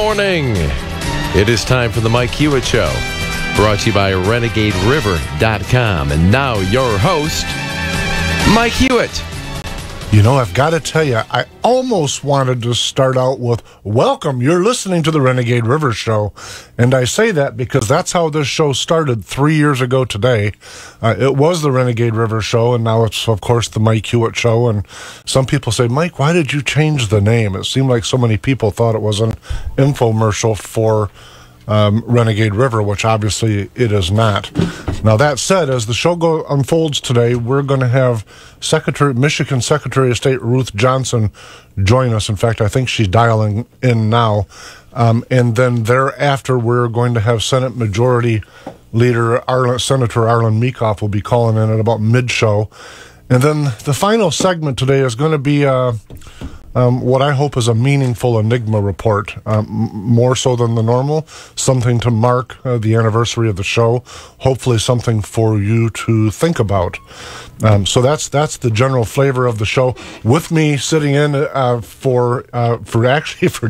morning. It is time for the Mike Hewitt Show, brought to you by RenegadeRiver.com. And now your host, Mike Hewitt. You know, I've got to tell you, I almost wanted to start out with, welcome, you're listening to the Renegade River Show. And I say that because that's how this show started 3 years ago today. It was the Renegade River Show, and now it's, of course, the Mike Hewitt Show. And some people say, Mike, why did you change the name? It seemed like so many people thought it was an infomercial for Renegade River, which obviously it is not. Now, that said, as the show unfolds today, we're going to have Michigan Secretary of State Ruth Johnson join us. In fact, I think she's dialing in now. And then thereafter, we're going to have Senate Majority Leader Senator Arlan Meekhof will be calling in at about mid-show. And then the final segment today is going to be what I hope is a meaningful Enigma Report, more so than the normal, something to mark the anniversary of the show, hopefully something for you to think about. So that's the general flavor of the show. With me sitting in for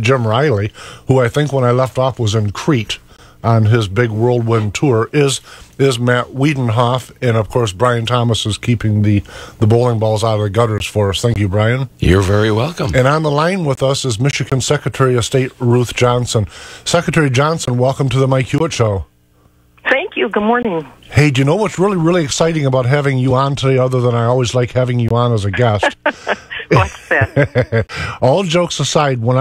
Jim Riley, who I think when I left off was in Crete on his big whirlwind tour, is Matt Wiedenhoff, and of course Brian Thomas is keeping the bowling balls out of the gutters for us. Thank you, Brian. You're very welcome. And on the line with us is Michigan Secretary of State Ruth Johnson. Secretary Johnson, welcome to the Mike Hewitt Show. Thank you. Good morning. Hey, do you know what's really, really exciting about having you on today, other than I always like having you on as a guest? What's that? All jokes aside, when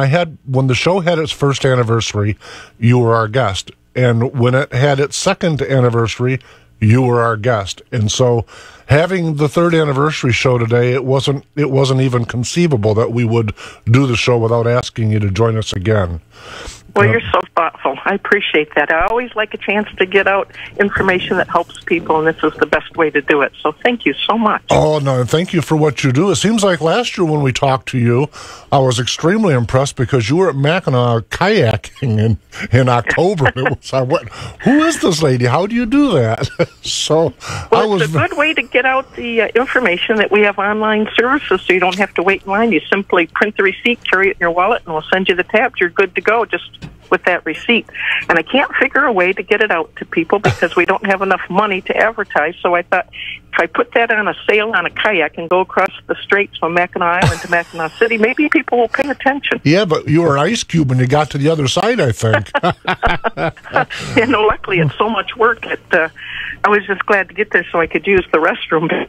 the show had its first anniversary, you were our guest. And when it had its second anniversary, you were our guest. And so having the third anniversary show today, it wasn't even conceivable that we would do the show without asking you to join us again. Well, you're so thoughtful. I appreciate that. I always like a chance to get out information that helps people, and this is the best way to do it. So thank you so much. Oh, no, thank you for what you do. It seems like last year when we talked to you, I was extremely impressed because you were at Mackinac kayaking in October. I went, who is this lady? How do you do that? It's a good way to get out the information that we have online services so you don't have to wait in line. You simply print the receipt, carry it in your wallet, and we'll send you the tabs. You're good to go just with that receipt. And I can't figure a way to get it out to people because we don't have enough money to advertise. So I thought if I put that on a sail on a kayak and go across the straits from Mackinac Island to Mackinac City, maybe people will pay attention. Yeah, but you were an ice cube when you got to the other side, I think. Luckily it's so much work that I was just glad to get there so I could use the restroom.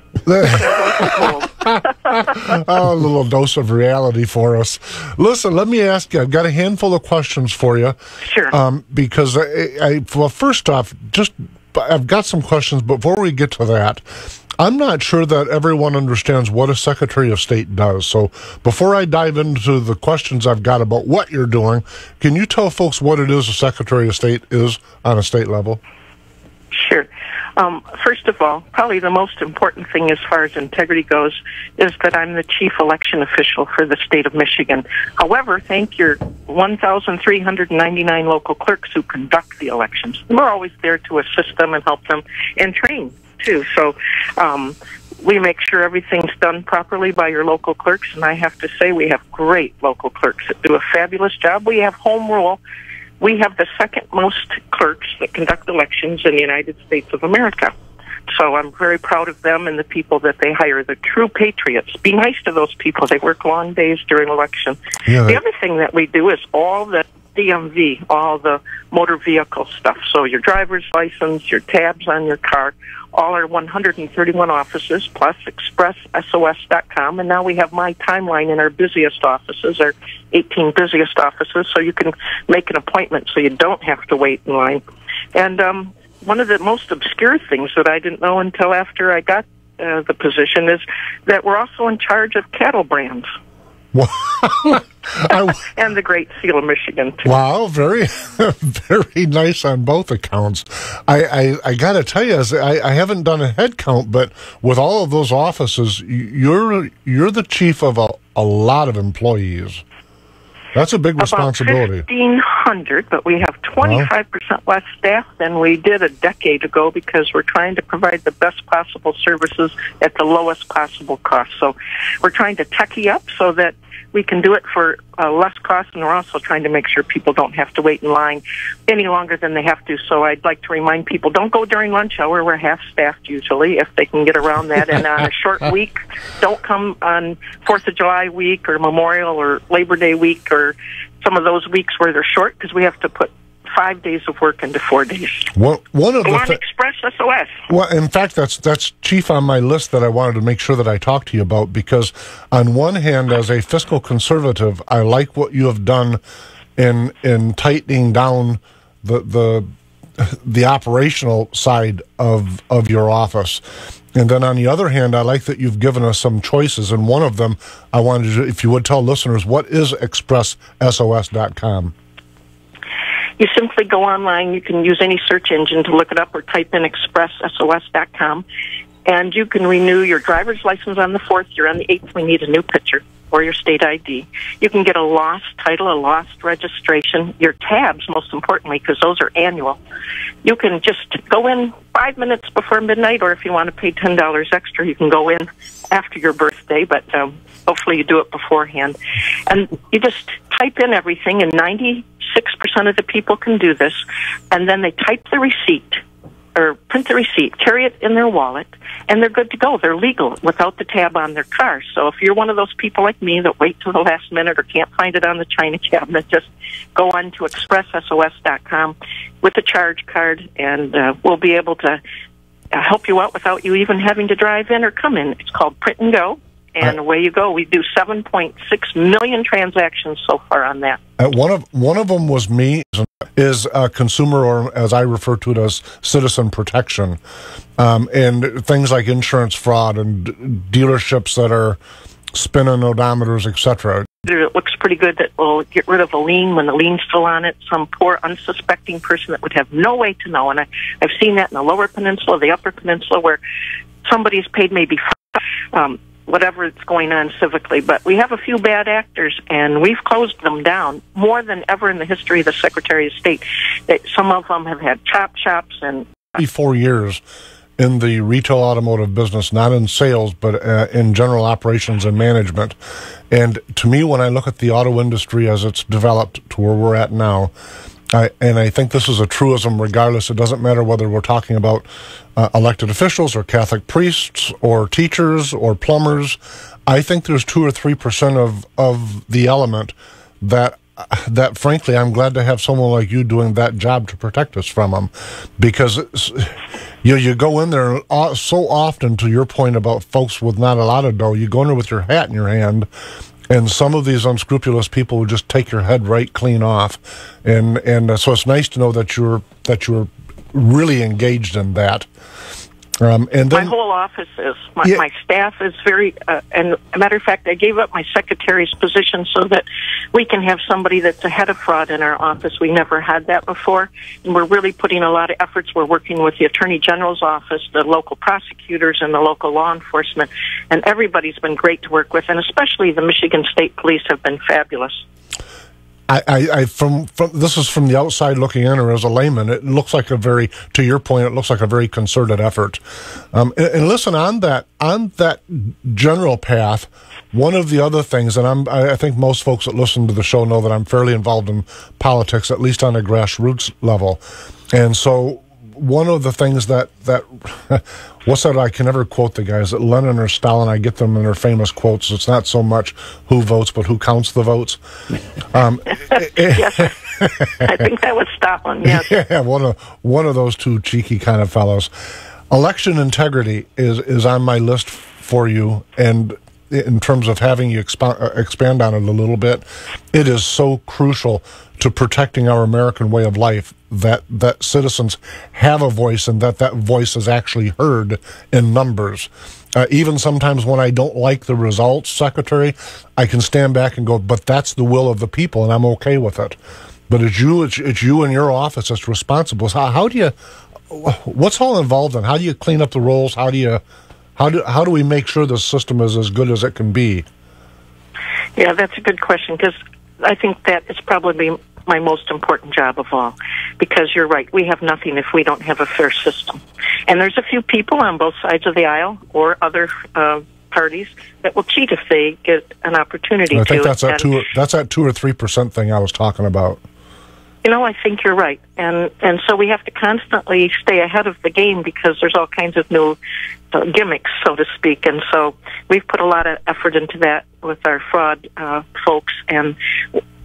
Oh, a little dose of reality for us. Listen, let me ask you, I've got a handful of questions for you. Sure. Because, well, first off, I've got some questions. Before we get to that, I'm not sure that everyone understands what a Secretary of State does. So before I dive into the questions I've got about what you're doing, can you tell folks what it is a Secretary of State is on a state level? Sure. First of all, probably the most important thing as far as integrity goes is that I'm the chief election official for the state of Michigan. However, thank your 1,399 local clerks who conduct the elections. We're always there to assist them and help them and train, too. So we make sure everything's done properly by your local clerks, and I have to say we have great local clerks that do a fabulous job. We have home rule. We have the second most clerks that conduct elections in the United States of America. So I'm very proud of them and the people that they hire, the true patriots. Be nice to those people. They work long days during election. Yeah. The other thing that we do is all the DMV, all the motor vehicle stuff. So your driver's license, your tabs on your car, all our 131 offices, plus expressos.com. And now we have my timeline in our busiest offices, our 18 busiest offices, so you can make an appointment so you don't have to wait in line. And one of the most obscure things that I didn't know until after I got the position is that we're also in charge of cattle brands. And the Great Seal of Michigan, too. Wow, very, very nice on both accounts. I got to tell you, I haven't done a head count, but with all of those offices, you're the chief of a lot of employees. That's a big responsibility. About 1,500, but we have 25% less staff than we did a decade ago because we're trying to provide the best possible services at the lowest possible cost. So we're trying to techie up so that we can do it for less cost, and we're also trying to make sure people don't have to wait in line any longer than they have to. So I'd like to remind people, don't go during lunch hour. We're half-staffed usually, if they can get around that. And on a short week, don't come on 4th of July week or Memorial or Labor Day week or some of those weeks where they're short, because we have to put 5 days of work into 4 days. One of the Express SOS. Well, in fact, that's chief on my list that I wanted to make sure that I talked to you about, because on one hand, as a fiscal conservative, I like what you have done in tightening down the operational side of your office. And then on the other hand, I like that you've given us some choices, and one of them I wanted to, if you would tell listeners, what is ExpressSOS.com? You simply go online. You can use any search engine to look it up or type in ExpressSOS.com. And you can renew your driver's license on the 4th. You're on the 8th. We need a new picture or your state ID. You can get a lost title, a lost registration, your tabs, most importantly, because those are annual. You can just go in 5 minutes before midnight, or if you want to pay $10 extra, you can go in after your birthday, but hopefully you do it beforehand. And you just type in everything, and 96% of the people can do this, and then they type the receipt or print the receipt, carry it in their wallet, and they're good to go. They're legal without the tab on their car. So if you're one of those people like me that wait till the last minute or can't find it on the china cabinet, just go on to ExpressSOS.com with a charge card, and we'll be able to help you out without you even having to drive in or come in. It's called Print and Go. And away you go. We do 7.6 million transactions so far on that. One of them was me, is consumer, or as I refer to it as citizen protection, and things like insurance fraud and dealerships that are spinning odometers, etc. It looks pretty good that will get rid of a lien when the lien's still on it. Some poor, unsuspecting person that would have no way to know. And I've seen that in the Lower Peninsula, the Upper Peninsula, where somebody's paid maybe whatever is going on civically. But we have a few bad actors, and we've closed them down more than ever in the history of the Secretary of State. Some of them have had chop shops. And 4 years in the retail automotive business, not in sales, but in general operations and management. And to me, when I look at the auto industry as it's developed to where we're at now, and I think this is a truism regardless, it doesn't matter whether we're talking about elected officials or Catholic priests or teachers or plumbers. I think there's 2 or 3% of the element that frankly I'm glad to have someone like you doing that job to protect us from them, because you go in there so often, to your point about folks with not a lot of dough, you go in there with your hat in your hand, and some of these unscrupulous people will just take your head right clean off, and so it's nice to know that you're really engaged in that. And then, my whole office is. My staff is very, and a matter of fact, I gave up my secretary's position so that we can have somebody that's ahead of fraud in our office. We never had that before, and we're really putting a lot of efforts. We're working with the Attorney General's office, the local prosecutors, and the local law enforcement, and everybody's been great to work with, and especially the Michigan State Police have been fabulous. From this is from the outside looking in, or as a layman, it looks like to your point, it looks like a very concerted effort. And listen, on that general path, one of the other things, and I think most folks that listen to the show know that I'm fairly involved in politics, at least on a grassroots level, and so one of the things that what's that? I can never quote the guys. That Lenin or Stalin, I get them in their famous quotes. It's not so much who votes, but who counts the votes. Yes, I think that was Stalin. Yes. Yeah, one of those two cheeky kind of fellows. Election integrity is on my list for you, and in terms of having you expand on it a little bit, it is so crucial to protecting our American way of life that citizens have a voice, and that voice is actually heard in numbers. Even sometimes when I don't like the results, Secretary, I can stand back and go, but that's the will of the people, and I'm okay with it. But it's you in your office that's responsible. So how do you, what's all involved in? How do you clean up the rolls? How do we make sure the system is as good as it can be? Yeah, that's a good question, because I think that is probably my most important job of all, because you're right, we have nothing if we don't have a fair system. And there's a few people on both sides of the aisle or other parties that will cheat if they get an opportunity. I think that's that 2 or 3% thing I was talking about. I think you're right, and so we have to constantly stay ahead of the game because there's all kinds of new gimmicks, so to speak, and so we've put a lot of effort into that with our fraud folks. And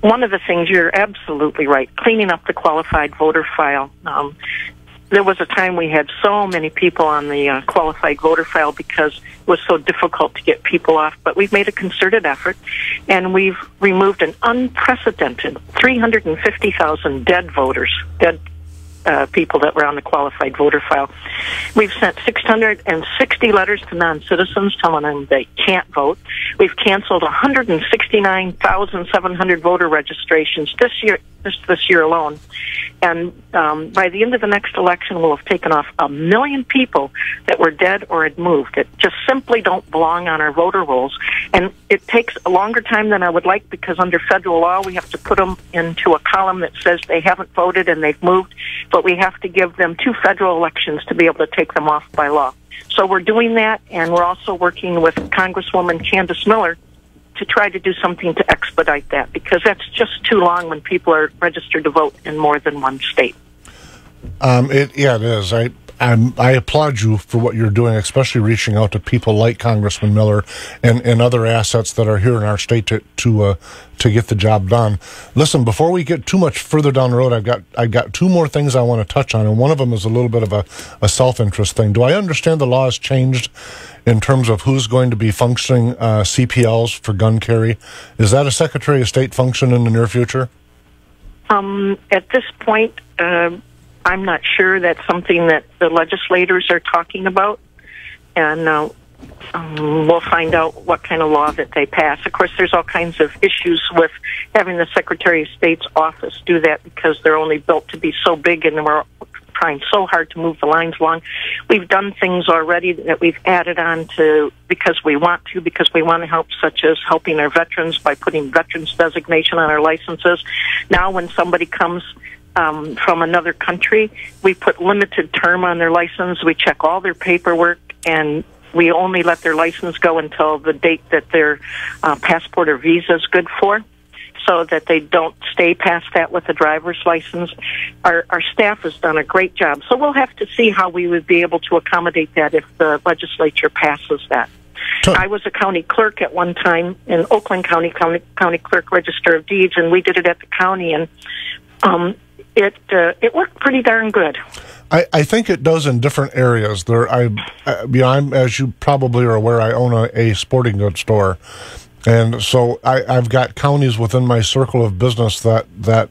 one of the things, you're absolutely right, cleaning up the qualified voter file. There was a time we had so many people on the qualified voter file because it was so difficult to get people off, but we've made a concerted effort, and we've removed an unprecedented 350,000 dead voters, dead people that were on the qualified voter file. We've sent 660 letters to non-citizens telling them they can't vote. We've canceled 169,700 voter registrations this year alone. And by the end of the next election, we'll have taken off 1 million people that were dead or had moved, that just simply don't belong on our voter rolls. And it takes a longer time than I would like because under federal law, we have to put them into a column that says they haven't voted and they've moved, but we have to give them 2 federal elections to be able to take them off by law. So we're doing that, and we're also working with Congresswoman Candace Miller to try to do something to expedite that, because that's just too long when people are registered to vote in more than one state. It is. I applaud you for what you're doing, especially reaching out to people like Congressman Miller and other assets that are here in our state to get the job done. Listen, before we get too much further down the road, I've got 2 more things I want to touch on, and one of them is a little bit of a self-interest thing. Do I understand the law has changed in terms of who's going to be functioning CPLs for gun carry? Is that a Secretary of State function in the near future? At this point, I'm not sure. That's something that the legislators are talking about, and we'll find out what kind of law that they pass. Of course, there's all kinds of issues with having the Secretary of State's office do that because they're only built to be so big, and we're trying so hard to move the lines along. We've done things already that we've added on to because we want to help, such as helping our veterans by putting veterans designation on our licenses. Now when somebody comes from another country, we put limited term on their license. We check all their paperwork, and we only let their license go until the date that their passport or visa is good for, so that they don't stay past that with a driver's license. Our staff has done a great job. So we'll have to see how we would be able to accommodate that if the legislature passes that. I was a county clerk at one time in Oakland County Clerk Register of Deeds, and we did it at the county, and it worked pretty darn good. I think it does in different areas. I'm, as you probably are aware, I own a sporting goods store, and so I've got counties within my circle of business that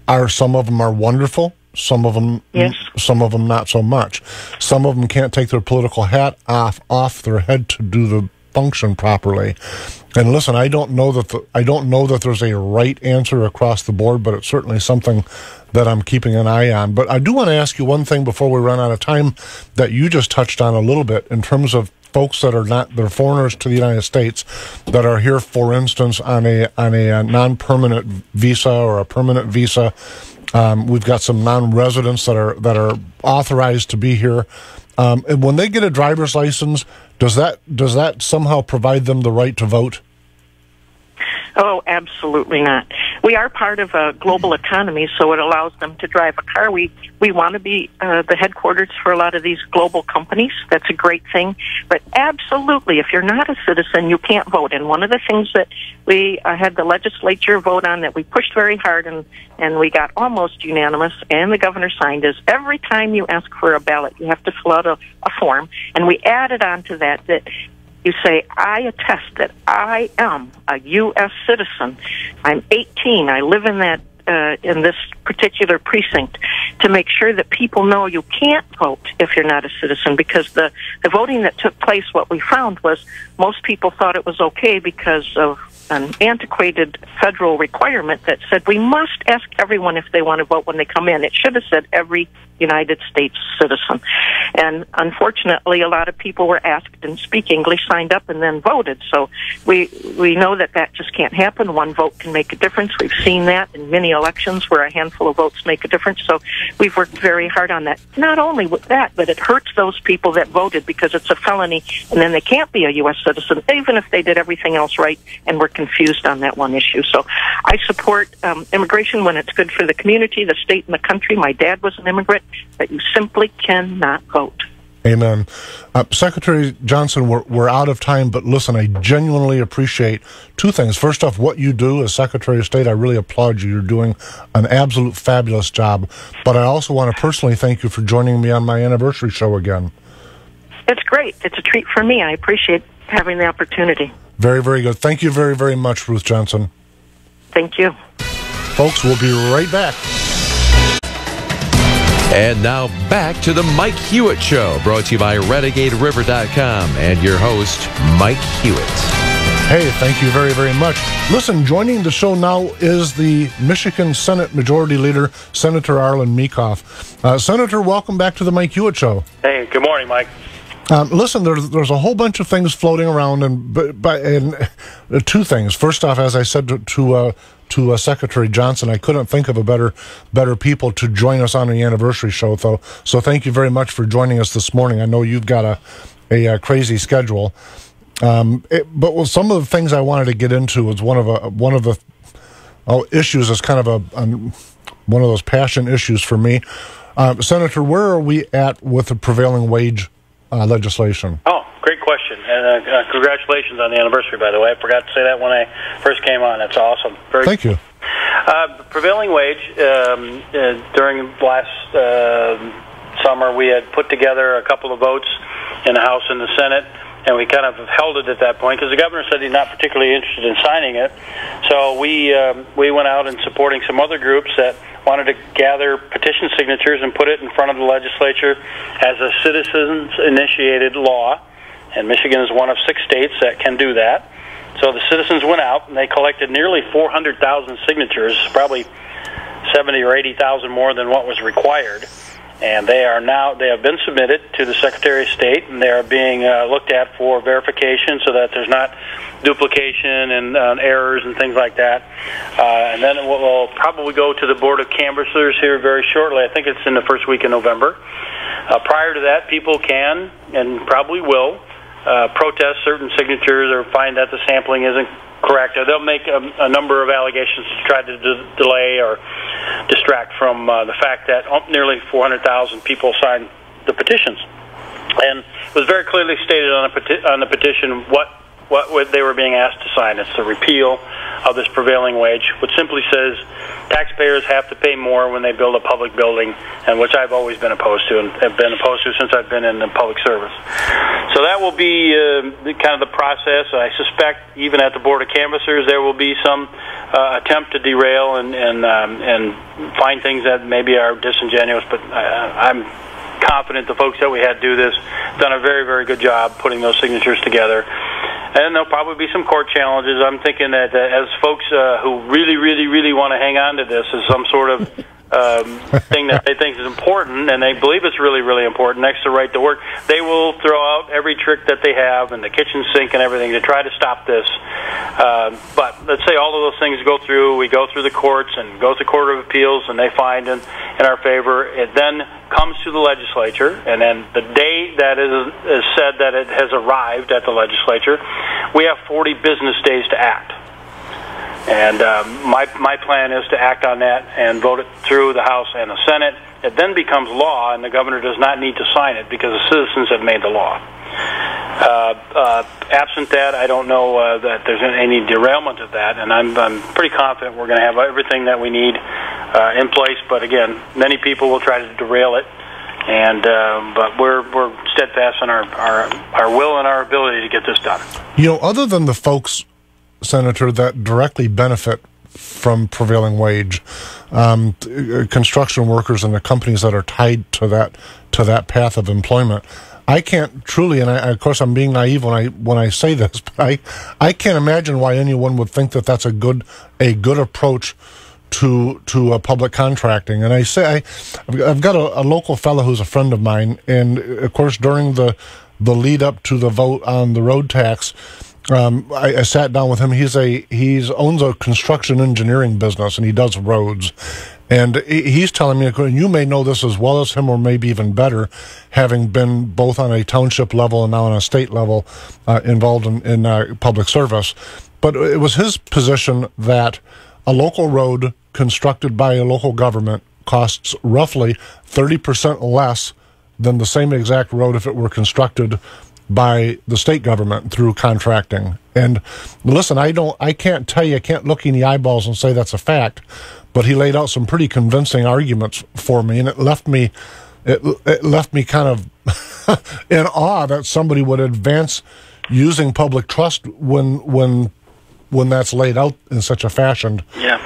are, some of them are wonderful, some of them not so much. Some of them can't take their political hat off their head to do the function properly. And listen, I don't know that there's a right answer across the board, but it's certainly something that I'm keeping an eye on. But I do want to ask you one thing before we run out of time that you just touched on a little bit in terms of folks that they're foreigners to the United States that are here, for instance, on a non-permanent visa or a permanent visa. We've got some non-residents that are authorized to be here. And when they get a driver's license, does that somehow provide them the right to vote? Oh, absolutely not. We are part of a global economy, so it allows them to drive a car. We want to be the headquarters for a lot of these global companies. That's a great thing. But absolutely, if you're not a citizen, you can't vote. And one of the things that we had the legislature vote on that we pushed very hard and we got almost unanimous, and the governor signed, is every time you ask for a ballot, you have to fill out a form. And we added on to that you say, I attest that I am a U.S. citizen. I'm 18. I live in in this particular precinct, to make sure that people know you can't vote if you're not a citizen, because the voting that took place, what we found was most people thought it was okay because of an antiquated federal requirement that said we must ask everyone if they want to vote when they come in. It should have said every United States citizen. And unfortunately, a lot of people were asked and speak English, signed up, and then voted. So we know that just can't happen. One vote can make a difference. We've seen that in many elections where a handful of votes make a difference. So we've worked very hard on that. Not only with that, but it hurts those people that voted because it's a felony, and then they can't be a U.S. citizen, even if they did everything else right and were confused on that one issue. So I support immigration when it's good for the community, the state, and the country. My dad was an immigrant, but you simply cannot vote. Amen. Secretary Johnson, we're out of time, but listen, I genuinely appreciate two things. First off, what you do as Secretary of State, I really applaud you. You're doing an absolute fabulous job. But I also want to personally thank you for joining me on my anniversary show again. It's great. It's a treat for me. I appreciate having the opportunity. Very, very good. Thank you very, very much, Ruth Johnson. Thank you. Folks, we'll be right back. And now back to the Mike Hewitt Show, brought to you by RenegadeRiver.com and your host, Mike Hewitt. Hey, thank you very, very much. Listen, joining the show now is the Michigan Senate Majority Leader, Senator Arlan Meekhof. Senator, welcome back to the Mike Hewitt Show. Hey, good morning, Mike. Listen, there's a whole bunch of things floating around, and two things. First off, as I said to Secretary Johnson, I couldn't think of a better people to join us on the anniversary show. So thank you very much for joining us this morning. I know you've got a crazy schedule, but some of the things I wanted to get into was one of the issues is kind of one of those passion issues for me. Senator, where are we at with the prevailing wage legislation? Oh, great question. And congratulations on the anniversary, by the way. I forgot to say that when I first came on. That's awesome. Thank you. Prevailing wage, during last summer, we had put together a couple of votes in the House and the Senate, and we kind of held it at that point because the governor said he's not particularly interested in signing it. So we went out and supporting some other groups that wanted to gather petition signatures and put it in front of the legislature as a citizens-initiated law, and Michigan is one of 6 states that can do that. So the citizens went out, and they collected nearly 400,000 signatures, probably 70 or 80,000 more than what was required. And they have been submitted to the Secretary of State, and they are being looked at for verification so that there's not duplication and errors and things like that. And then it will probably go to the Board of Canvassers here very shortly. I think it's in the first week in November. Prior to that, people can and probably will protest certain signatures or find that the sampling isn't correct. They'll make a number of allegations to try to delay or distract from the fact that nearly 400,000 people signed the petitions. And it was very clearly stated on the petition what they were being asked to sign. It's the repeal of this prevailing wage, which simply says taxpayers have to pay more when they build a public building, and which I've always been opposed to and have been opposed to since I've been in the public service. So that will be kind of the process. I suspect even at the Board of Canvassers there will be some attempt to derail and find things that maybe are disingenuous, but I'm confident the folks that we had do this done a very, very good job putting those signatures together. And there'll probably be some court challenges. I'm thinking that as folks who really, really, really want to hang on to this as some sort of thing that they think is important, and they believe it's really, really important, next to right to work, they will throw out every trick that they have and the kitchen sink and everything to try to stop this. But let's say all of those things go through, we go through the courts and go to the Court of Appeals, and they find in our favor. It then comes to the legislature, and then the day that is said that it has arrived at the legislature, we have 40 business days to act. And my plan is to act on that and vote it through the House and the Senate. It then becomes law, and the governor does not need to sign it because the citizens have made the law. Absent that, I don't know that there's any derailment of that, and I'm pretty confident we're going to have everything that we need in place. But again, many people will try to derail it, and but we're steadfast in our will and our ability to get this done. You know, other than the folks, Senator, that directly benefit from prevailing wage, construction workers and the companies that are tied to that path of employment, I can't truly, and of course I'm being naive when I say this, but I can't imagine why anyone would think that that's a good approach to public contracting. And I say I've got a local fellow who's a friend of mine, and of course during the lead up to the vote on the road tax, I sat down with him. He owns a construction engineering business, and he does roads. And he's telling me, and you may know this as well as him, or maybe even better, having been both on a township level and now on a state level involved in public service. But it was his position that a local road constructed by a local government costs roughly 30% less than the same exact road if it were constructed by the state government through contracting. And listen, I can't tell you, I can't look you in the eyeballs and say that's a fact, but he laid out some pretty convincing arguments for me, and it left me kind of in awe that somebody would advance using public trust when that's laid out in such a fashion. Yeah,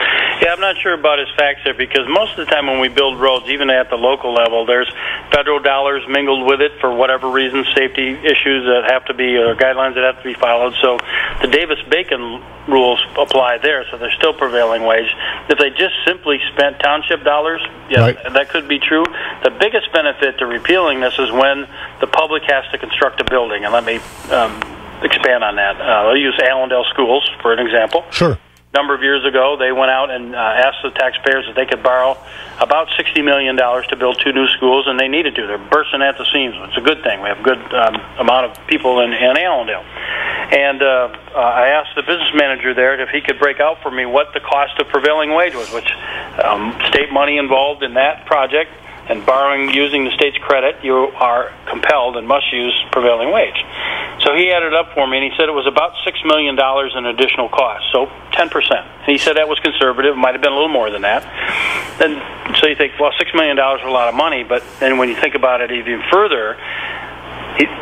I'm not sure about his facts there, because most of the time when we build roads, even at the local level, there's federal dollars mingled with it for whatever reason, safety issues that have to be, or guidelines that have to be followed. So the Davis-Bacon rules apply there, so they're still prevailing wage. If they just simply spent township dollars, yes, right, that could be true. The biggest benefit to repealing this is when the public has to construct a building, and let me expand on that. I'll use Allendale Schools for an example. Sure. A number of years ago, they went out and asked the taxpayers if they could borrow about $60 million to build 2 new schools, and they needed to. They're bursting at the seams. It's a good thing. We have a good amount of people in Allendale. And I asked the business manager there if he could break out for me what the cost of prevailing wage was, which state money involved in that project, and borrowing using the state's credit, you are compelled and must use prevailing wage. So he added up for me, and he said it was about $6 million in additional costs, so 10%. And he said that was conservative. It might have been a little more than that. And so you think, well, $6 million is a lot of money, but then when you think about it even further,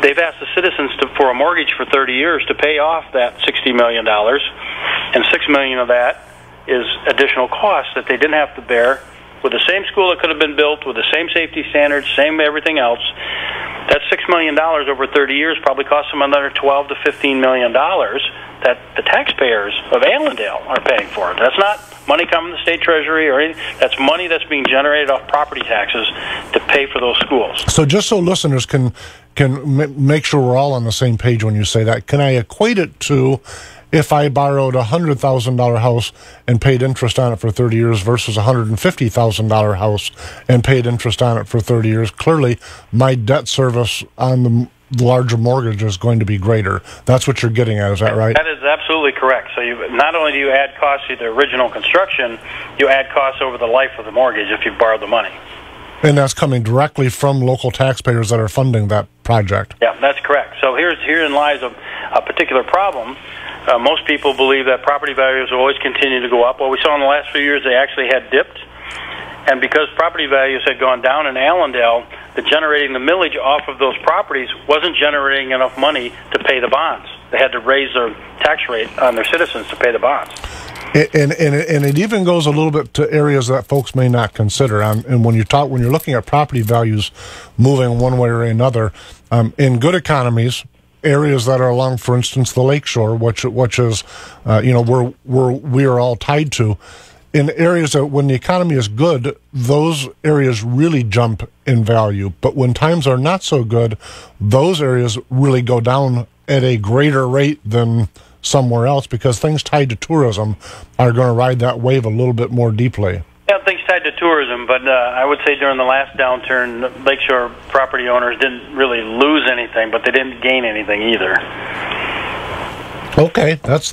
they've asked the citizens for a mortgage for 30 years to pay off that $60 million, and $6 million of that is additional costs that they didn't have to bear with the same school that could have been built, with the same safety standards, same everything else. That $6 million over 30 years probably cost them another $12 to $15 million that the taxpayers of Allendale are paying for. That's not money coming to the state treasury or anything. That's money that's being generated off property taxes to pay for those schools. So just so listeners can make sure we're all on the same page when you say that, can I equate it to if I borrowed a $100,000 house and paid interest on it for 30 years versus a $150,000 house and paid interest on it for 30 years, clearly my debt service on the larger mortgage is going to be greater. That's what you're getting at, is that right? That is absolutely correct. So not only do you add costs to the original construction, you add costs over the life of the mortgage if you borrowed the money. And that's coming directly from local taxpayers that are funding that project. Yeah, that's correct. So herein lies a particular problem. Most people believe that property values will always continue to go up. Well, we saw in the last few years they actually had dipped. And because property values had gone down in Allendale, generating the millage off of those properties wasn't generating enough money to pay the bonds. They had to raise their tax rate on their citizens to pay the bonds. And it even goes a little bit to areas that folks may not consider. And when you're looking at property values moving one way or another, in good economies, areas that are along, for instance, the lakeshore, which is where we are all tied to. In areas that when the economy is good, those areas really jump in value. But when times are not so good, those areas really go down at a greater rate than somewhere else, because things tied to tourism are going to ride that wave a little bit more deeply. Yeah, things tied to tourism, but I would say during the last downturn, lakeshore property owners didn't really lose anything, but they didn't gain anything either. Okay, that's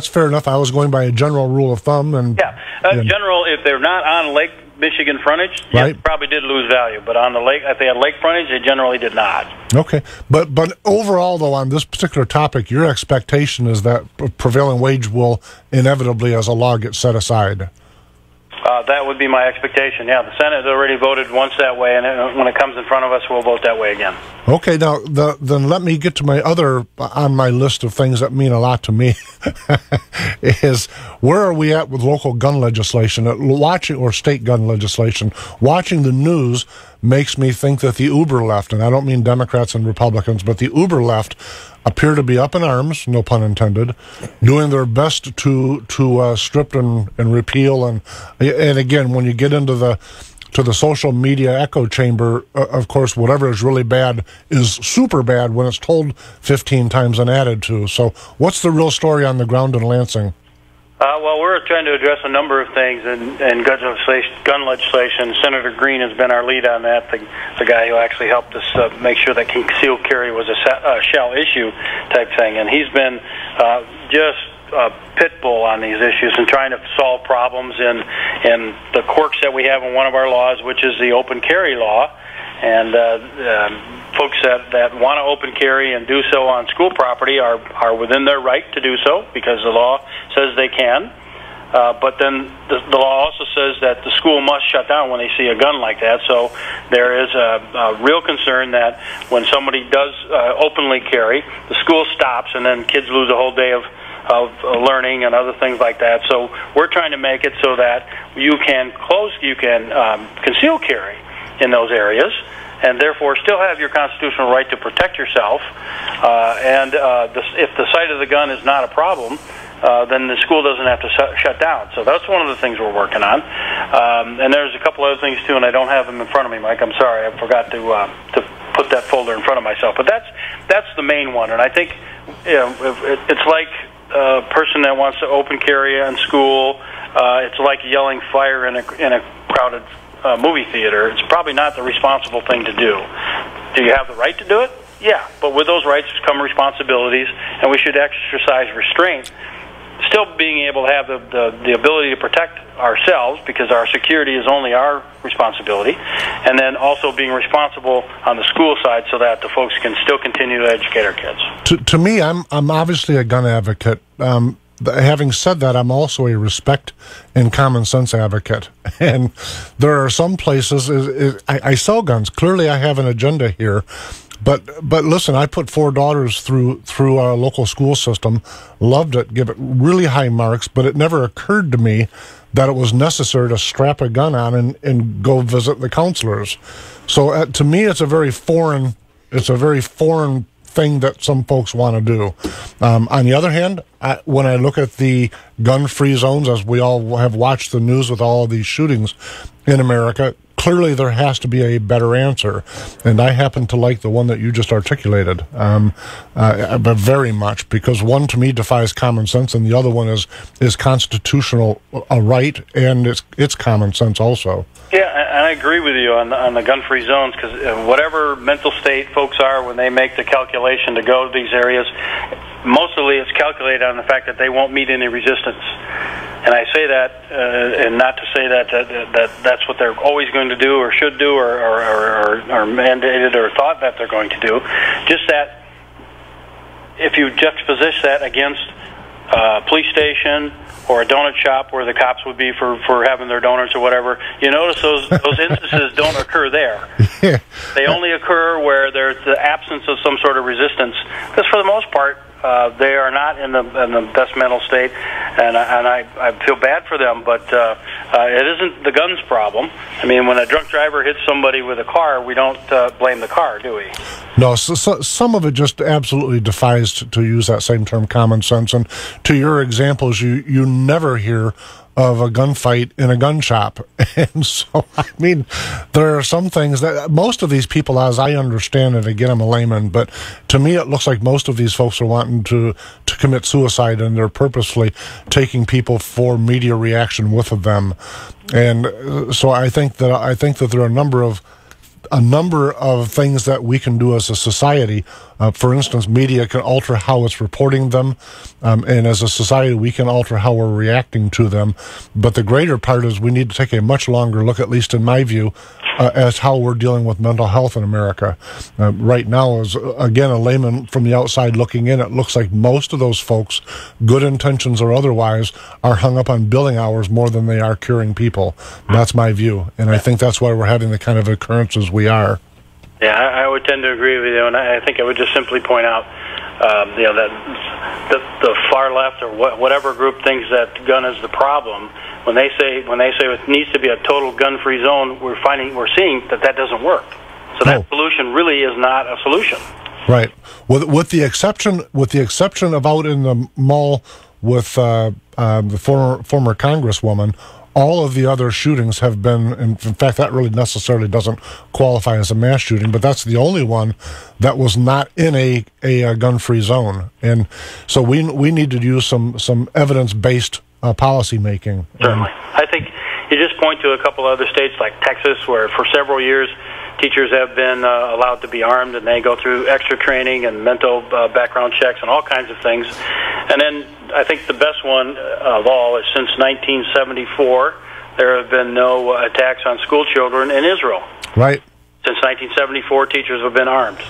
fair enough. I was going by a general rule of thumb, and general, if they're not on Lake Michigan frontage, right, yes, probably did lose value. But on the lake, if they had lake frontage, they generally did not. Okay, but overall, though, on this particular topic, your expectation is that prevailing wage will inevitably, as a law, get set aside. That would be my expectation. Yeah, the Senate already voted once that way, and when it comes in front of us, we'll vote that way again. Okay, now then let me get to my other on my list of things that mean a lot to me. Is where are we at with local gun legislation? Or state gun legislation. Watching the news makes me think that the uber left, and I don't mean Democrats and Republicans, but the uber left appear to be up in arms, no pun intended, doing their best to strip and repeal. And again, when you get into the social media echo chamber, of course, whatever is really bad is super bad when it's told 15 times and added to. So what's the real story on the ground in Lansing? Well, we're trying to address a number of things in gun legislation. Senator Green has been our lead on that, the guy who actually helped us make sure that concealed carry was a shall issue type thing. And he's been just a pit bull on these issues and trying to solve problems in the quirks that we have in one of our laws, which is the open carry law. And folks that want to open carry and do so on school property are within their right to do so because the law says they can. But then the law also says that the school must shut down when they see a gun like that. So there is a real concern that when somebody does openly carry, the school stops and then kids lose a whole day of learning and other things like that. So we're trying to make it so that you can conceal carry in those areas, and therefore still have your constitutional right to protect yourself. If the sight of the gun is not a problem, then the school doesn't have to shut down. So that's one of the things we're working on. And there's a couple other things too, and I don't have them in front of me, Mike. I'm sorry, I forgot to put that folder in front of myself. But that's the main one, and I think it's like a person that wants to open carry in school. It's like yelling fire in a crowded movie theater. It's probably not the responsible thing to do. Do you have the right to do it? Yeah, but with those rights come responsibilities, and we should exercise restraint, still being able to have the ability to protect ourselves because our security is only our responsibility, and then also being responsible on the school side so that the folks can still continue to educate our kids. To me, I'm obviously a gun advocate. Having said that, I'm also a respect and common sense advocate. And there are some places, I sell guns. Clearly, I have an agenda here. But listen, I put 4 daughters through our local school system, loved it, give it really high marks, but it never occurred to me that it was necessary to strap a gun on and go visit the counselors. So to me, it's a very foreign thing that some folks want to do. On the other hand, when I look at the gun-free zones, as we all have watched the news with all of these shootings in America, clearly there has to be a better answer, and I happen to like the one that you just articulated, but very much, because one to me defies common sense, and the other one is constitutional a right, and it's common sense also. Yeah, and I agree with you on the gun-free zones, because whatever mental state folks are when they make the calculation to go to these areas, mostly it's calculated on the fact that they won't meet any resistance. And I say that, and not to say that's what they're always going to do or should do or mandated or thought that they're going to do. Just that if you juxtapose that against a police station or a donut shop where the cops would be for having their donuts or whatever, you notice those instances don't occur there. Yeah. They only occur where there's the absence of some sort of resistance, because for the most part, they are not in the best mental state, and I feel bad for them, but it isn't the gun's problem. I mean, when a drunk driver hits somebody with a car, we don't blame the car, do we? No, so some of it just absolutely defies, to use that same term, common sense. And to your examples, you never hear of a gunfight in a gun shop. And so, I mean, there are some things that most of these people, as I understand it, again, I'm a layman, but to me it looks like most of these folks are wanting to commit suicide, and they're purposefully taking people for media reaction with them. And so I think that there are a number of things that we can do as a society. For instance, media can alter how it's reporting them, and as a society, we can alter how we're reacting to them. But the greater part is we need to take a much longer look, at least in my view, as how we're dealing with mental health in America. Right now, as again, a layman from the outside looking in, it looks like most of those folks, good intentions or otherwise, are hung up on billing hours more than they are curing people. That's my view, and I think that's why we're having the kind of occurrences we are. Yeah, I would tend to agree with you, and I think I would just simply point out, that the far left or whatever group thinks that gun is the problem. When they say it needs to be a total gun-free zone, we're seeing that doesn't work. So that solution really is not a solution. Right. With the exception of out in the mall with the former Congresswoman, all of the other shootings have been, in fact, that really necessarily doesn't qualify as a mass shooting, but that's the only one that was not in a gun-free zone. And so we need to use some evidence-based policy making. Certainly. I think you just point to a couple other states like Texas, where for several years teachers have been allowed to be armed, and they go through extra training and mental background checks and all kinds of things. And then I think the best one of all is since 1974, there have been no attacks on school children in Israel. Right. Since 1974, teachers have been armed.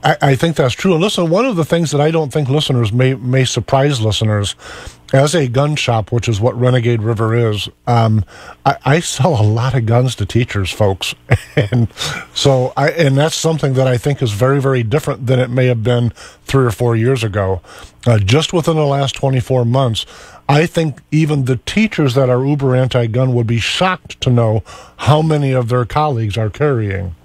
I think that's true. And listen, one of the things that I don't think listeners may surprise listeners, as a gun shop, which is what Renegade River is, I sell a lot of guns to teachers, folks. And so that's something that I think is very, very different than it may have been 3 or 4 years ago. Just within the last 24 months, I think even the teachers that are uber anti-gun would be shocked to know how many of their colleagues are carrying.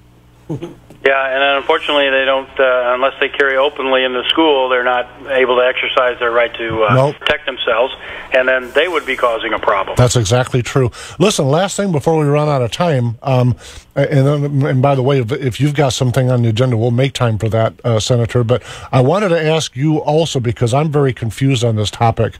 Yeah, and unfortunately, they don't, unless they carry openly in the school, they're not able to exercise their right to protect themselves, and then they would be causing a problem. That's exactly true. Listen, last thing before we run out of time, and by the way, if you've got something on the agenda, we'll make time for that, Senator, but I wanted to ask you also, because I'm very confused on this topic,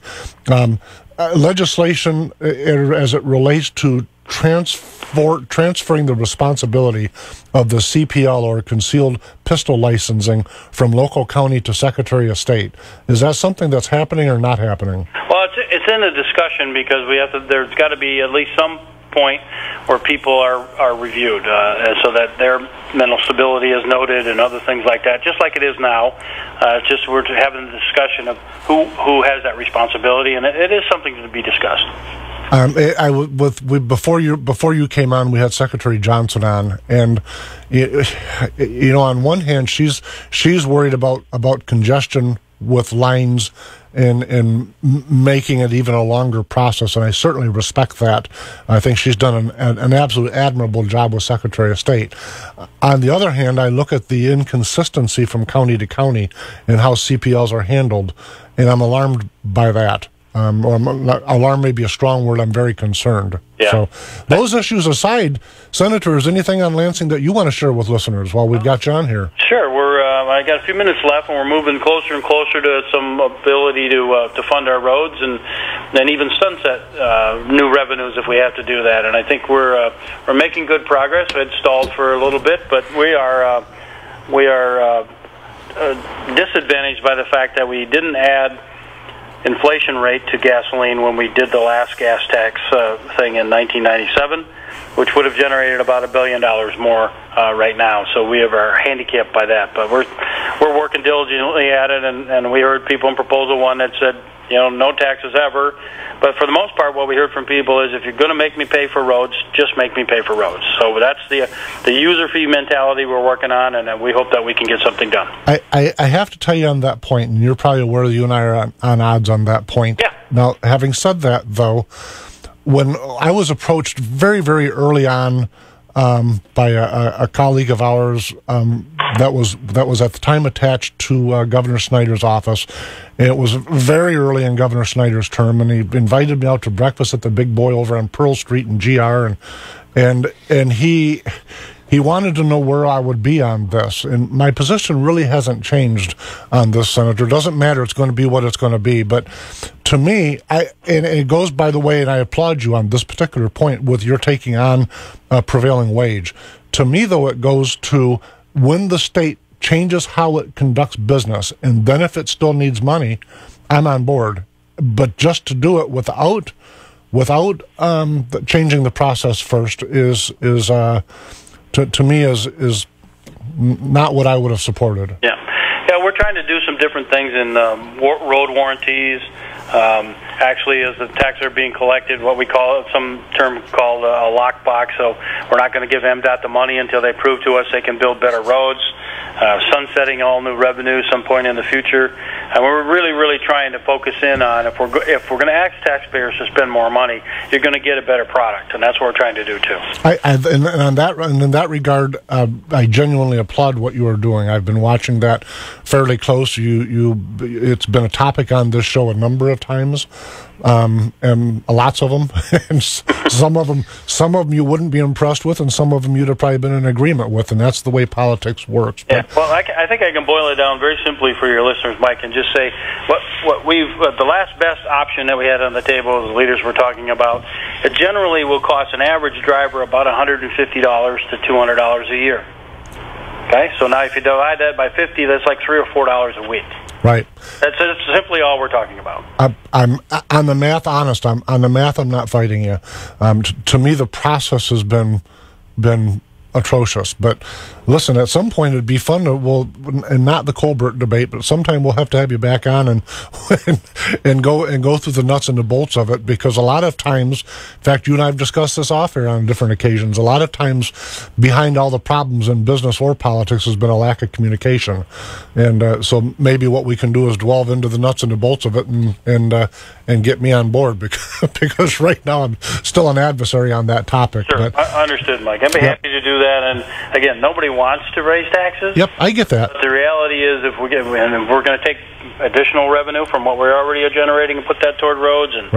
legislation as it relates to transferring the responsibility of the CPL, or concealed pistol licensing, from local county to Secretary of State. Is that something that's happening or not happening? Well, it's in a discussion, because there's got to be at least some point where people are reviewed, so that their mental stability is noted and other things like that, just like it is now. It's just we're having the discussion of who has that responsibility, and it is something to be discussed. Before you came on, we had Secretary Johnson on, and on one hand, she's worried about congestion with lines and making it even a longer process, and I certainly respect that. I think she's done an absolute admirable job with Secretary of State. On the other hand, I look at the inconsistency from county to county in how CPLs are handled, and I'm alarmed by that. Alarm may be a strong word. I'm very concerned. Yeah. So, those issues aside, Senator, is anything on Lansing that you want to share with listeners while we've got you on here? Sure. I got a few minutes left, and we're moving closer and closer to some ability to fund our roads and even sunset new revenues if we have to do that. And I think we're making good progress. We had stalled for a little bit, but we are disadvantaged by the fact that we didn't add inflation rate to gasoline when we did the last gas tax thing in 1997, which would have generated about $1 billion more right now. So we are handicapped by that. But we're working diligently at it, and we heard people in Proposal 1 that said, no taxes ever. But for the most part, what we heard from people is, if you're going to make me pay for roads, just make me pay for roads. So that's the user fee mentality we're working on, and we hope that we can get something done. I have to tell you on that point, and you're probably aware you and I are on odds on that point. Yeah. Now, having said that, though, when I was approached very, very early on by a colleague of ours that was at the time attached to Governor Snyder's office. It was very early in Governor Snyder's term, and he invited me out to breakfast at the Big Boy over on Pearl Street in GR, and he wanted to know where I would be on this. And my position really hasn't changed on this, Senator. It doesn't matter. It's going to be what it's going to be. But to me, and it goes, by the way, and I applaud you on this particular point with your taking on prevailing wage. To me, though, it goes to when the state changes how it conducts business, and then if it still needs money, I'm on board. But just to do it without changing the process first is to me is not what I would have supported. Yeah, we're trying to do some different things in road warranties. Actually, as the taxes are being collected, what we call some term called a lockbox. So we're not going to give MDOT the money until they prove to us they can build better roads. sunsetting all new revenue some point in the future. And we're really trying to focus in on if we're going to ask taxpayers to spend more money, you're going to get a better product, and that's what we're trying to do too. And in that regard, I genuinely applaud what you are doing. I've been watching that fairly close. It's been a topic on this show a number of times, and lots of them. And some of them you wouldn't be impressed with, and some of them you'd have probably been in agreement with, and that's the way politics works. Yeah. Well, I think I can boil it down very simply for your listeners, Mike, and just say what we've the last best option that we had on the table, the leaders were talking about, it generally will cost an average driver about $150 to $200 a year. Okay, so now if you divide that by 50, that's like $3 or $4 a week. Right. That's simply all we're talking about. I'm on the math. Honest, on the math. I'm not fighting you. To me, the process has been atrocious. But listen, at some point it'd be fun to and not the Colbert debate, but sometime we'll have to have you back on and go through the nuts and the bolts of it, because a lot of times, in fact, you and I have discussed this off air on different occasions, a lot of times behind all the problems in business or politics has been a lack of communication. And so maybe what we can do is delve into the nuts and the bolts of it and get me on board, because right now I'm still an adversary on that topic. Sure, but, I understood, Mike. I'd be happy to do that. And again, nobody wants to raise taxes. Yep, I get that. But the reality is, if we're going to take additional revenue from what we're already generating and put that toward roads and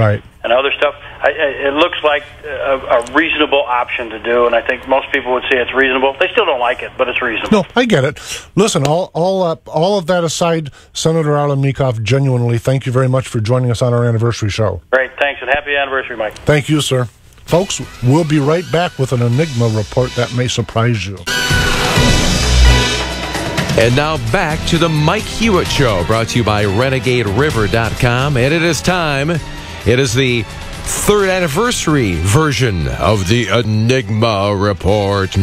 other stuff, it looks like a reasonable option to do, and I think most people would say it's reasonable. They still don't like it, but it's reasonable. No, I get it. Listen, all of that aside, Senator Arlan Meekhof, genuinely, thank you very much for joining us on our anniversary show. Great, thanks, and happy anniversary, Mike. Thank you, sir. Folks, we'll be right back with an Enigma report that may surprise you. And now back to the Mike Hewitt Show, brought to you by RenegadeRiver.com. And it is time. It is the third anniversary version of the Enigma Report.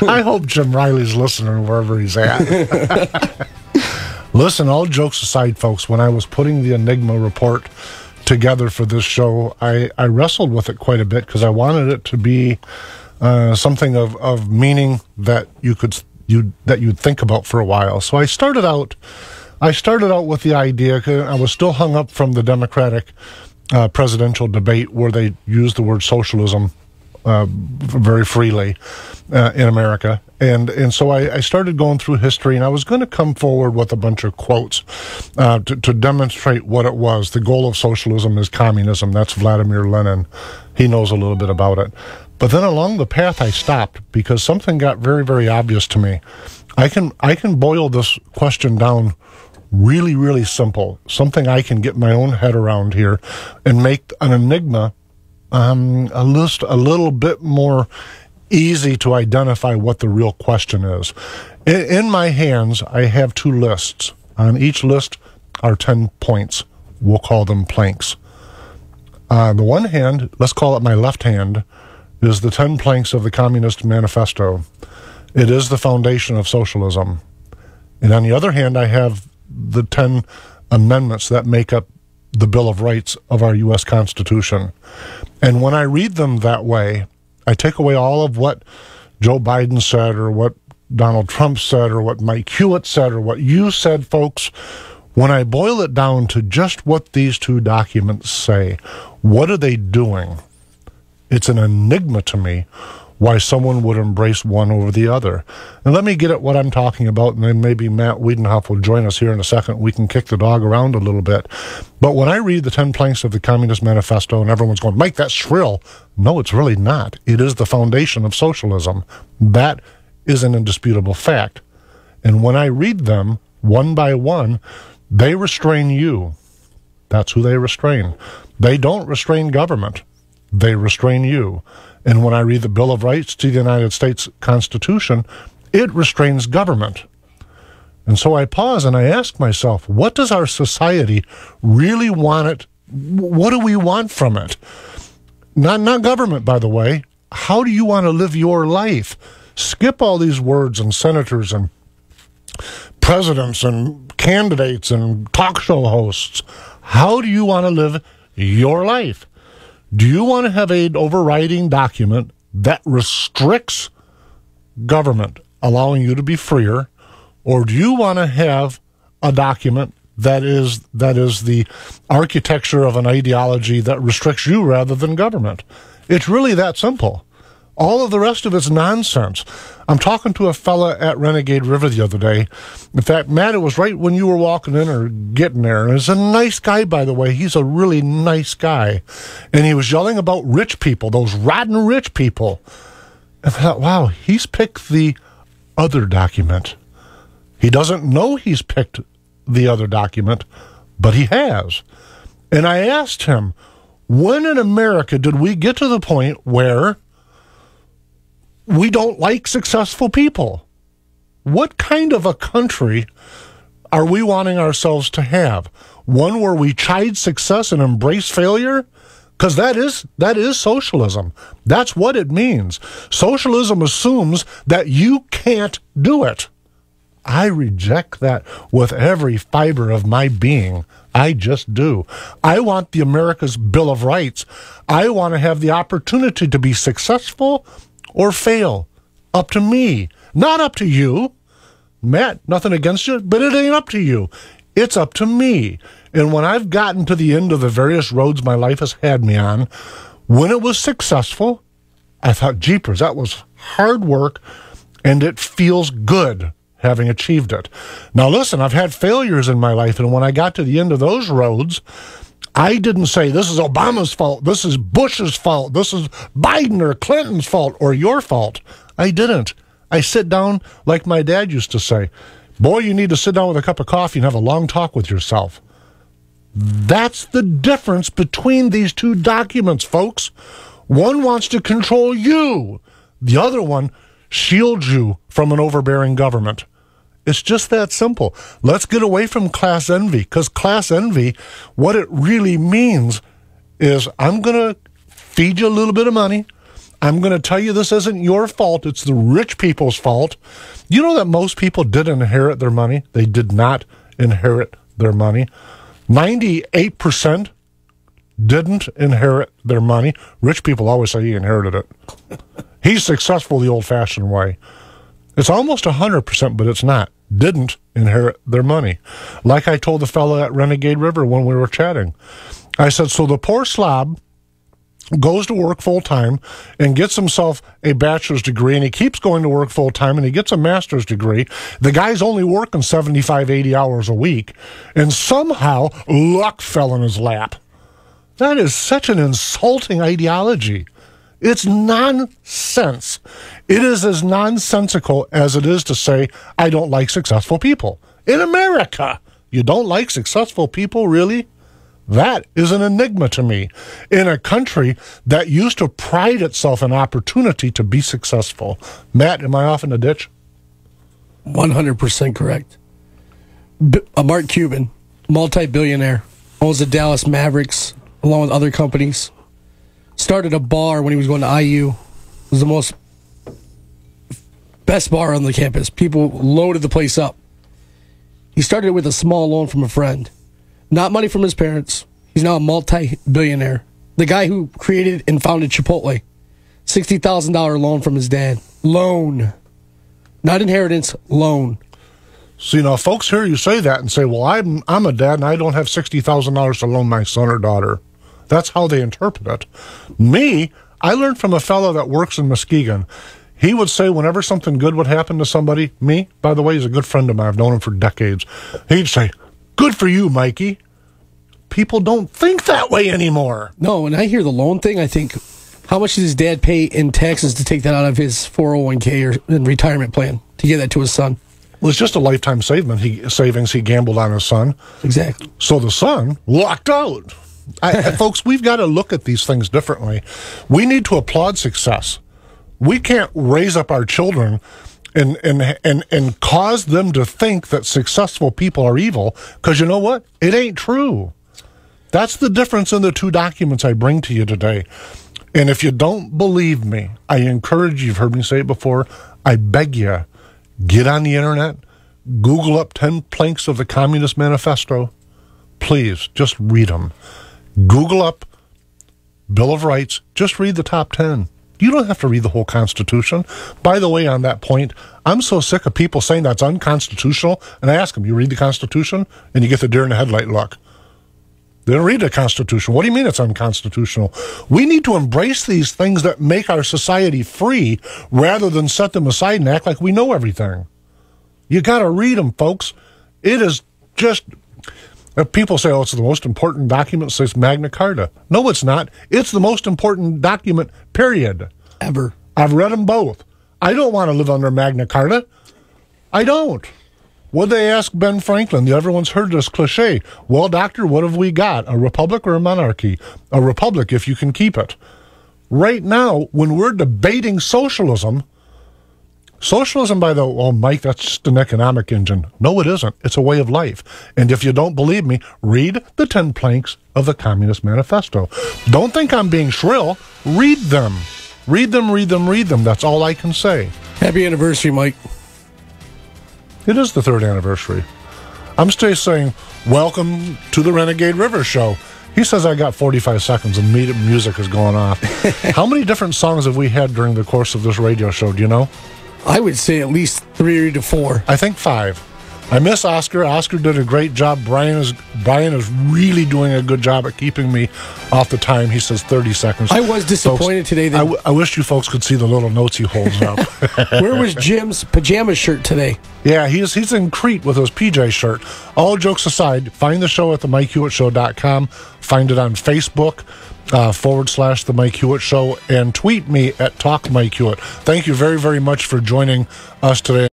I hope Jim Riley's listening wherever he's at. Listen, all jokes aside, folks, when I was putting the Enigma Report together for this show, I wrestled with it quite a bit, because I wanted it to be something of meaning that you'd think about for a while. So I started out with the idea, 'cause I was still hung up from the Democratic presidential debate, where they used the word socialism very freely in America, and so I started going through history, and I was going to come forward with a bunch of quotes to demonstrate what it was. The goal of socialism is communism. That's Vladimir Lenin. He knows a little bit about it. But then along the path I stopped, because something got very, very obvious to me. I can boil this question down really, really simple, something I can get my own head around here, and make an enigma a little bit more easy to identify what the real question is. In my hands, I have two lists. On each list are 10 points. We'll call them planks. On the one hand, let's call it my left hand, is the 10 planks of the Communist Manifesto. It is the foundation of socialism. And on the other hand, I have the 10 amendments that make up the Bill of Rights of our U.S. Constitution. And when I read them that way, I take away all of what Joe Biden said, or what Donald Trump said, or what Mike Hewitt said, or what you said, folks. When I boil it down to just what these two documents say, what are they doing? It's an enigma to me why someone would embrace one over the other. And let me get at what I'm talking about, and then maybe Matt Wiedenhoff will join us here in a second. We can kick the dog around a little bit. But when I read the 10 planks of the Communist Manifesto, and everyone's going, Mike, that's shrill. No, it's really not. It is the foundation of socialism. That is an indisputable fact. And when I read them, one by one, they restrain you. That's who they restrain. They don't restrain government. They restrain you. And when I read the Bill of Rights to the United States Constitution, it restrains government. And so I pause and I ask myself, what does our society really want it? What do we want from it? Not government, by the way. How do you want to live your life? Skip all these words and senators and presidents and candidates and talk show hosts. How do you want to live your life? Do you want to have an overriding document that restricts government allowing you to be freer, or do you want to have a document that is the architecture of an ideology that restricts you rather than government? It's really that simple. All of the rest of it's nonsense. I'm talking to a fella at Renegade River the other day. In fact, Matt, it was right when you were walking in or getting there. And he's a nice guy, by the way. He's a really nice guy. And he was yelling about rich people, those rotten rich people. And I thought, wow, he's picked the other document. He doesn't know he's picked the other document, but he has. And I asked him, when in America did we get to the point where we don't like successful people? What kind of a country are we wanting ourselves to have? One where we chide success and embrace failure? Because that is socialism. That's what it means. Socialism assumes that you can't do it. I reject that with every fiber of my being. I just do. I want the America's Bill of Rights. I want to have the opportunity to be successful or fail. Up to me, not up to you. Matt, nothing against you, but it ain't up to you. It's up to me. And when I've gotten to the end of the various roads my life has had me on, when it was successful, I thought, jeepers, that was hard work, and it feels good having achieved it. Now listen, I've had failures in my life, and when I got to the end of those roads, I didn't say, this is Obama's fault, this is Bush's fault, this is Biden or Clinton's fault, or your fault. I didn't. I sit down like my dad used to say, boy, you need to sit down with a cup of coffee and have a long talk with yourself. That's the difference between these two documents, folks. One wants to control you. The other one shields you from an overbearing government. It's just that simple. Let's get away from class envy, because class envy, what it really means is I'm going to feed you a little bit of money. I'm going to tell you this isn't your fault. It's the rich people's fault. You know that most people didn't inherit their money? They did not inherit their money. 98% didn't inherit their money. Rich people always say he inherited it. He's successful the old-fashioned way. It's almost 100%, but it's not. Didn't inherit their money. Like I told the fellow at Renegade River when we were chatting. I said, so the poor slob goes to work full-time and gets himself a bachelor's degree, and he keeps going to work full-time, and he gets a master's degree. The guy's only working 75, 80 hours a week, and somehow luck fell in his lap. That is such an insulting ideology. It's nonsense. It is as nonsensical as it is to say, I don't like successful people. In America, you don't like successful people, really? That is an enigma to me. In a country that used to pride itself in opportunity to be successful. Matt, am I off in the ditch? 100% correct. Mark Cuban, multi-billionaire, owns the Dallas Mavericks, along with other companies. Started a bar when he was going to IU. It was the best bar on the campus. People loaded the place up. He started it with a small loan from a friend. Not money from his parents. He's now a multi-billionaire. The guy who created and founded Chipotle. $60,000 loan from his dad. Loan. Not inheritance, loan. See, now, folks hear you say that and say, well, I'm a dad and I don't have $60,000 to loan my son or daughter. That's how they interpret it. Me, I learned from a fellow that works in Muskegon. He would say whenever something good would happen to somebody, me, by the way, he's a good friend of mine. I've known him for decades. He'd say, good for you, Mikey. People don't think that way anymore. No, when I hear the loan thing, I think, how much does his dad pay in taxes to take that out of his 401k or retirement plan to give that to his son? Well, it's just a lifetime savings he gambled on his son. Exactly. So the son lucked out. Folks, we've got to look at these things differently. We need to applaud success. We can't raise up our children and cause them to think that successful people are evil, because you know what? It ain't true. That's the difference in the two documents I bring to you today. And if you don't believe me, I encourage you, you've heard me say it before, I beg you, get on the internet, Google up 10 planks of the Communist Manifesto. Please, just read them. Google up Bill of Rights, just read the top 10. You don't have to read the whole Constitution. By the way, on that point, I'm so sick of people saying that's unconstitutional, and I ask them, you read the Constitution? And you get the deer in the headlight look. They don't read the Constitution. What do you mean it's unconstitutional? We need to embrace these things that make our society free rather than set them aside and act like we know everything. You got to read them, folks. It is just... People say, oh, it's the most important document since Magna Carta. No, it's not. It's the most important document, period. Ever. I've read them both. I don't want to live under Magna Carta. I don't. Would they ask Ben Franklin? Everyone's heard this cliche. Well, doctor, what have we got? A republic or a monarchy? A republic if you can keep it. Right now, when we're debating socialism, by the, oh, Mike, that's just an economic engine. No, it isn't. It's a way of life. And if you don't believe me, read the 10 planks of the Communist Manifesto. Don't think I'm being shrill. Read them. Read them, read them, read them. That's all I can say. Happy anniversary, Mike. It is the 3rd anniversary. I'm still saying, welcome to the Renegade River Show. He says I got 45 seconds and music is going off. How many different songs have we had during the course of this radio show, do you know? I would say at least 3 to 4. I think 5. I miss Oscar. Oscar did a great job. Brian is really doing a good job at keeping me off the time. He says 30 seconds. I was disappointed today. That I wish you folks could see the little notes he holds up. Where was Jim's pajama shirt today? Yeah, he's in Crete with his PJ shirt. All jokes aside, find the show at the MikeHewittShow.com. Find it on Facebook. / The Mike Hewitt Show, and tweet me at Talk Mike Hewitt. Thank you very, very much for joining us today.